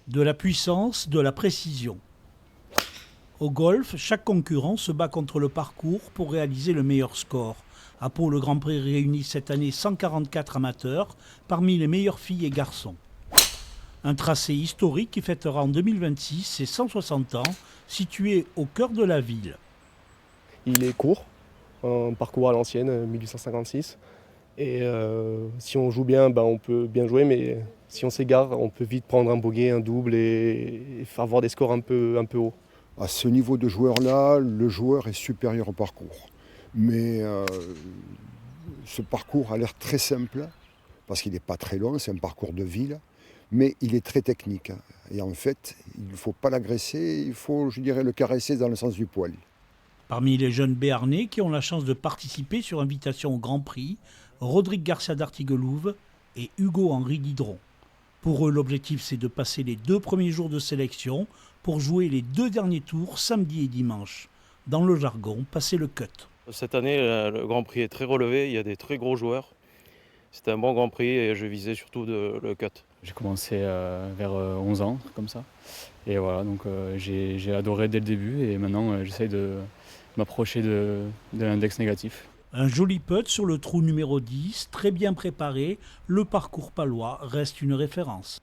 De la puissance, de la précision. Au golf, chaque concurrent se bat contre le parcours pour réaliser le meilleur score. À Pau, le Grand Prix réunit cette année 144 amateurs, parmi les meilleures filles et garçons. Un tracé historique qui fêtera en 2026 ses 160 ans, situé au cœur de la ville. Il est court, un parcours à l'ancienne, 1856. Et si on joue bien, on peut bien jouer, mais si on s'égare, on peut vite prendre un bogey, un double et avoir des scores un peu hauts. À ce niveau de joueur-là, le joueur est supérieur au parcours. Mais ce parcours a l'air très simple, parce qu'il n'est pas très long, c'est un parcours de ville, mais il est très technique. Et en fait, il ne faut pas l'agresser, il faut, je dirais, le caresser dans le sens du poil. Parmi les jeunes béarnais qui ont la chance de participer sur invitation au Grand Prix, Rodrigue Garcia d'Artiguelouve et Hugo-Henri Guidron. Pour eux, l'objectif, c'est de passer les 2 premiers jours de sélection pour jouer les 2 derniers tours, samedi et dimanche. Dans le jargon, passer le cut. Cette année, le Grand Prix est très relevé, il y a des très gros joueurs. C'était un bon Grand Prix et je visais surtout le cut. J'ai commencé vers 11 ans, comme ça. Et voilà, donc j'ai adoré dès le début et maintenant j'essaye de m'approcher de l'index négatif. Un joli putt sur le trou numéro 10, très bien préparé, le parcours palois reste une référence.